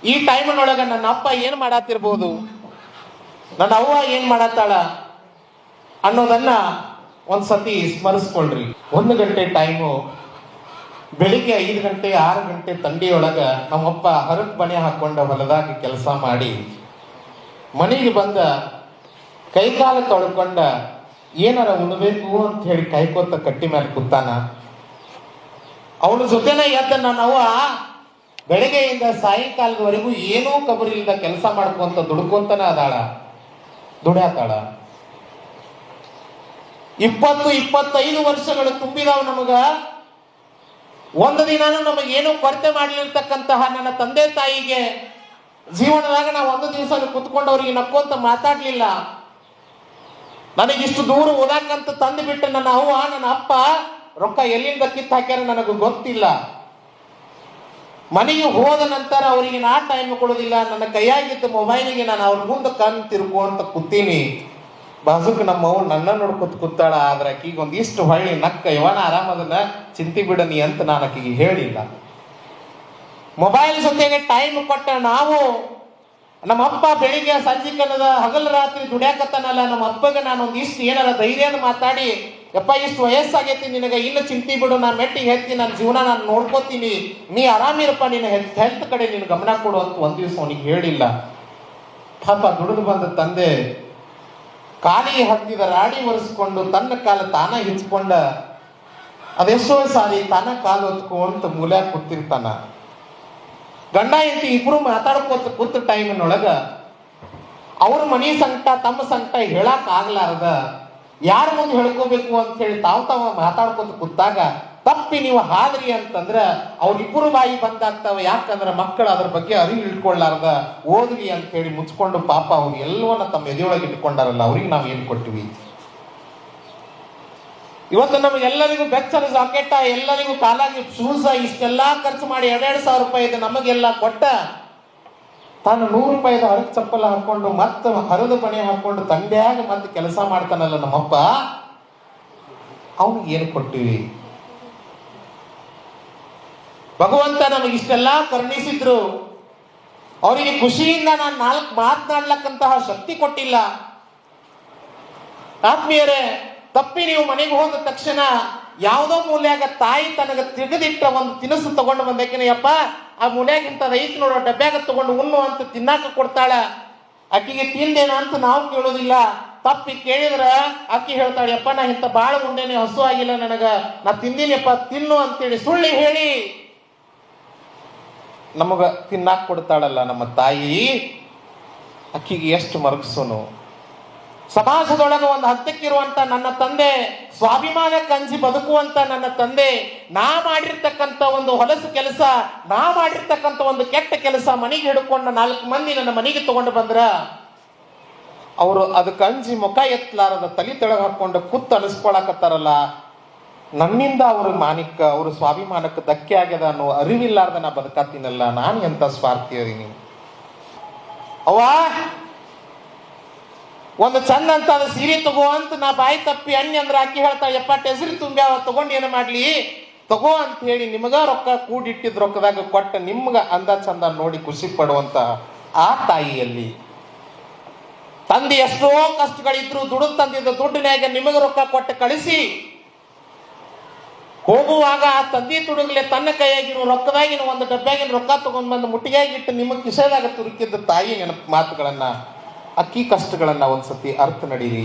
ಈ ಟೈಮ್ನೊಳಗ ನನ್ನ ಅಪ್ಪ ಏನ್ ಮಾಡತ್ತಿರ್ಬೋದು, ನನ್ನ ಅವ್ವ ಏನ್ ಮಾಡತ್ತಾಳ ಅನ್ನೋದನ್ನ ಒಂದ್ಸತಿ ಸ್ಮರಿಸ್ಕೊಳ್ರಿ. 1 ಗಂಟೆ ಟೈಮು, ಬೆಳಿಗ್ಗೆ 5 ಗಂಟೆ 6 ಗಂಟೆ ತಂಡಿಯೊಳಗ ನಮ್ಮಪ್ಪ ಹರಕ್ ಬಣೆ ಹಾಕೊಂಡ ಹೊಲದಾಗ ಕೆಲಸ ಮಾಡಿ ಮನೆಗೆ ಬಂದ ಕೈಕಾಲ ತೊಳ್ಕೊಂಡ ಏನಾರ ಉಣ್ಬೇಕು ಅಂತ ಹೇಳಿ ಕಾಯ್ಕೋತ ಕಟ್ಟಿ ಮೇಲೆ ಕೂತಾನ. ಅವನ ಜೊತೆನ ಎದ್ದ ನನ್ನವ್ವ ಬೆಳಗ್ಗೆಯಿಂದ ಸಾಯಂಕಾಲದವರೆಗೂ ಏನೂ ಕಬರಿ ಇಲ್ಲದ ಕೆಲಸ ಮಾಡ್ಕೊಂತ ದುಡ್ಕೊಂತನ ಅದಾಳ, ದುಡ್ಯಾತಾಳ. 20-25 ವರ್ಷಗಳು ತುಂಬಿದಾವ್ ನಮಗ. ಒಂದು ದಿನಾನು ನಮಗೇನು ಕೊರತೆ ಮಾಡಲಿರ್ತಕ್ಕಂತಹ ನನ್ನ ತಂದೆ ತಾಯಿಗೆ ಜೀವನದಾಗ ನಾವು ಒಂದು ದಿವಸ ಕುತ್ಕೊಂಡು ಅವ್ರಿಗೆ ನಕ್ಕೊಂತ ಮಾತಾಡ್ಲಿಲ್ಲ. ನನಗಿಷ್ಟು ದೂರ ಓದಾಕಂತ ತಂದು ಬಿಟ್ಟು ನನ್ನ ಅವ್ವ ನನ್ನ ಅಪ್ಪ ರೊಕ್ಕ ಎಲ್ಲಿಂದ ಕಿತ್ತು ಹಾಕ್ಯಾರ ನನಗೆ ಗೊತ್ತಿಲ್ಲ. ಮನೆಗೆ ಹೋದ ನಂತರ ಅವರಿಗೆ ನಾ ಟೈಮ್ ಕೊಡೋದಿಲ್ಲ. ನನ್ನ ಕೈಯಾಗಿದ್ದ ಮೊಬೈಲಿಗೆ ನಾನು ಅವ್ರ ಮುಂದೆ ಕಣ್ ತಿರ್ಕೊಂತ ಕೂತೀನಿ. ಬಾಜುಕ್ ನಮ್ಮ ಅವ್ವ ನನ್ನ ನೋಡ್ಕೊತ ಕೂತಾಳ. ಆದ್ರೆ ಆಕಿಗೆ ಒಂದಿಷ್ಟು ಹೊಳ್ಳಿ ನಕ್ಕ ಇವನ ಆರಾಮದನ್ನ ಚಿಂತಿ ಬಿಡನಿ ಅಂತ ನಾನು ಆಕಿಗೆ ಹೇಳಿಲ್ಲ. ಮೊಬೈಲ್ ಜೊತೆಗೆ ಟೈಮ್ ಕೊಟ್ಟ ನಾವು, ನಮ್ಮ ಅಪ್ಪ ಬೆಳಿಗ್ಗೆ ಸಂಜೆ ಕನ್ನದ ಹಗಲು ರಾತ್ರಿ ದುಡ್ಯಾಕತ್ತಾನಲ್ಲ, ನಮ್ಮ ಅಪ್ಪಗೆ ನಾನು ಒಂದಿಷ್ಟು ಏನಾರ ಧೈರ್ಯನ ಮಾತಾಡಿ, ಯಪ್ಪ ಇಷ್ಟು ವಯಸ್ಸಾಗೈತಿ ನಿನಗೆ, ಇನ್ನು ಚಿಂತಿ ಬಿಡು, ನಾನು ಮೆಟ್ಟಿಗೆ ಹೆತ್ತಿ ನನ್ನ ಜೀವನ ನಾನು ನೋಡ್ಕೋತೀನಿ, ನೀ ಆರಾಮಿರಪ್ಪ, ನಿನ್ನ ಹೆಲ್ತ್ ಕಡೆ ನೀನು ಗಮನ ಕೊಡು ಅಂತ ಒಂದ್ ದಿವಸ ಅವನಿಗೆ ಹೇಳಿಲ್ಲ. ಪಾಪ ದುಡಿದು ಬಂದ ತಂದೆ ಕಾಲಿಗೆ ಹತ್ತಿದ ರಾಡಿ ಒರೆಸ್ಕೊಂಡು ತನ್ನ ಕಾಲ ತಾನ ಹಿಚ್ಕೊಂಡ ಅದೆಷ್ಟೋ ಸಾರಿ ತಾನ ಕಾಲು ಹೊತ್ಕೊಂತ ಮೂಲ್ಯಾಗ ಕೂತಿರ್ತಾನ. ಗಂಡ ಹೆಂಡತಿ ಇಬ್ರು ಮಾತಾಡ್ಕೋತ ಕೂತ ಟೈಮಿನೊಳಗ ಅವ್ರ ಮನಿ ಸಂಕಟ ತಮ್ಮ ಸಂಕಟ ಹೇಳಕ್ ಆಗ್ಲಾರ್ದ ಯಾರ ಮುಂದೆ ಹೇಳ್ಕೋಬೇಕು ಅಂತ ಹೇಳಿ ತಾವ್ ಮಾತಾಡ್ಕೋತ ಕೂತಾಗ ತಪ್ಪಿ ನೀವು ಹಾದ್ರಿ ಅಂತಂದ್ರ ಅವ್ರಿಬ್ಬರು ಬಾಯಿ ಬಂದಾಗ್ತಾವ. ಯಾಕಂದ್ರ ಮಕ್ಕಳು ಅದ್ರ ಬಗ್ಗೆ ಅರಿವು ಇಟ್ಕೊಳ್ಳಾರ್ದ ಓದ್ಲಿ ಅಂತ ಹೇಳಿ ಮುಚ್ಕೊಂಡು ಪಾಪ ಅವ್ರು ಎಲ್ಲವನ್ನ ತಮ್ಮ ಎದೆಯೊಳಗೆ ಇಟ್ಕೊಂಡಾರಲ್ಲ, ಅವ್ರಿಗೆ ನಾವು ಏನ್ ಕೊಟ್ಟಿವಿ? ಇವತ್ತು ನಮಗೆಲ್ಲರಿಗೂ ಬೆಚ್ಚನ ಜಾಕೆಟ, ಎಲ್ಲರಿಗೂ ಕಾಲಾಗಿ ಶೂಸ, ಇಷ್ಟೆಲ್ಲಾ ಖರ್ಚು ಮಾಡಿ 2,000 ರೂಪಾಯಿ ಇದೆ ನಮಗೆಲ್ಲ ಕೊಟ್ಟ, ತಾನು 100 ರೂಪಾಯಿದ ಹರಕ್ ಚಪ್ಪಲ ಹಾಕೊಂಡು ಮತ್ತ ಹರಿದ ಬಣೆ ಹಾಕೊಂಡು ತಂಡ್ಯಾಗ ಮತ್ತೆ ಕೆಲಸ ಮಾಡ್ತಾನಲ್ಲ ನಮ್ಮಪ್ಪ, ಅವನಿಗೆ ಏನು ಕೊಟ್ಟಿವಿ? ಭಗವಂತ ನಮಗೆ ಇಷ್ಟೆಲ್ಲಾ ಕರುಣಿಸಿದ್ರು, ಅವರಿಗೆ ಖುಷಿಯಿಂದ ನಾನು 4 ಮಾತನಾಡ್ಲಕ್ಕಂತಹ ಶಕ್ತಿ ಕೊಟ್ಟಿಲ್ಲ. ಆತ್ಮೀಯರೇ, ತಪ್ಪಿ ನೀವು ಮನೆಗೆ ಹೋದ ತಕ್ಷಣ ಯಾವುದೋ ಮೂಲ್ಯಾಗ ತಾಯಿ ತನಗ ತೆಗೆದಿಟ್ಟ ಒಂದು ತಿನಿಸು ತಗೊಂಡು ಬಂದಕ್ಕಿನಪ್ಪ ಆ ಮೂಲ್ಯಾಗಿಂತ ಐತ್ ನೋಡೋ ಡಬ್ಬ್ಯಾಗ ತಗೊಂಡು ಉಣ್ಣು ಅಂತ ತಿನ್ನಾಕ ಕೊಡ್ತಾಳ. ಆಕಿಗೆ ತಿಂದೇನ ಅಂತ ನಾವು ಕೇಳೋದಿಲ್ಲ. ತಪ್ಪಿ ಕೇಳಿದ್ರ ಆಕಿ ಹೇಳ್ತಾಳೆ, ಯಪ್ಪ ನಾ ಇಂತ ಬಾಳ ಉಂಡೇನೆ, ಹಸು ಆಗಿಲ್ಲ ನನಗ, ನಾ ತಿಂದೀನಿಯಪ್ಪ ತಿನ್ನು ಅಂತೇಳಿ ಸುಳ್ಳಿ ಹೇಳಿ ನಮಗ ತಿನ್ನಾಕ ಕೊಡ್ತಾಳಲ್ಲ ನಮ್ಮ ತಾಯಿ, ಅಕ್ಕಿಗೆ ಎಷ್ಟು ಮರಗಸೋನು. ಸಮಾಜದೊಳಗೆ ಒಂದು ಹತ್ತಕ್ಕಿರುವಂತ ನನ್ನ ತಂದೆ, ಸ್ವಾಭಿಮಾನಕ್ಕೆ ಅಂಜಿ ಬದುಕುವಂತ ನನ್ನ ತಂದೆ, ನಾ ಮಾಡಿರ್ತಕ್ಕಂಥ ಒಂದು ಹೊಲಸು ಕೆಲಸ, ನಾ ಮಾಡಿರ್ತಕ್ಕಂಥ ಒಂದು ಕೆಟ್ಟ ಕೆಲಸ ಮನೆಗೆ ಹಿಡ್ಕೊಂಡು 4 ಮಂದಿ ನನ್ನ ಮನೆಗೆ ತಗೊಂಡು ಬಂದ್ರ ಅವರು ಅದಕ್ಕೆ ಅಂಜಿ ಮುಖ ಎತ್ತಲಾರದ ತಲೆ ತೆಳಗ್ ಹಾಕೊಂಡು ಕುತ್ತು ಅನಿಸ್ಕೊಳಕತ್ತಾರಲ್ಲ, ನನ್ನಿಂದ ಅವ್ರ ಮಾನಿಕ ಅವ್ರ ಸ್ವಾಭಿಮಾನಕ್ಕೆ ಧಕ್ಕೆ ಆಗ್ಯದ ಅನ್ನೋ ಅರಿವಿಲ್ಲಾರ್ದ ನಾ ಬದುಕಾತೀನಲ್ಲ, ನಾನು ಎಂತ ಸ್ವಾರ್ಥಿ ಅದೀನಿ. ಅವ್ವ ಒಂದು ಚಂದ ಅಂತ ಅದು ಸೀರೆ ತಗೋ ಅಂತ ನಾ ಬಾಯಿ ತಪ್ಪಿ ಅಂದ್ರ ಆಕಿ ಹೇಳ್ತಾ, ಯಪ್ಪ ಟೆಸರಿ ತುಂಬ್ಯಾವ ತಗೊಂಡು ಏನು ಮಾಡ್ಲಿ, ತಗೋ ಅಂತ ಹೇಳಿ ನಿಮಗ ರೊಕ್ಕ ಕೂಡಿಟ್ಟಿದ್ ರೊಕ್ಕದಾಗ ಕೊಟ್ಟ ನಿಮ್ಗ ಅಂದ ಚಂದ ನೋಡಿ ಖುಷಿ ಪಡುವಂತ ಆ ತಾಯಿಯಲ್ಲಿ ತಂದೆ ಎಷ್ಟೋ ಕಷ್ಟಗಳಿದ್ರು ದುಡ್ಡು ತಂದಿದ್ದ ದುಡ್ಡಿನಾಗ ನಿಮಗ ರೊಕ್ಕ ಕೊಟ್ಟು ಕಳಿಸಿ ಹೋಗುವಾಗ ಆ ತಂದೆ ತುಡುಗ್ಲೆ ತನ್ನ ಕೈಯಾಗಿನ ರೊಕ್ಕದಾಗಿನ ಒಂದು ಡಬ್ಬ್ಯಾಗಿನ ರೊಕ್ಕ ತಗೊಂಡ್ ಬಂದು ಮುಟ್ಟಿಗೆಯಾಗಿಟ್ಟು ನಿಮ್ಮ ಕಿಸೆದಾಗ ತುರುಕಿದ್ದ ತಾಯಿ ನೆನಪು ಮಾತುಗಳನ್ನ, ಅಕ್ಕಿ ಕಷ್ಟಗಳನ್ನ ಒಂದ್ಸತಿ ಅರ್ಥ ನಡೀರಿ.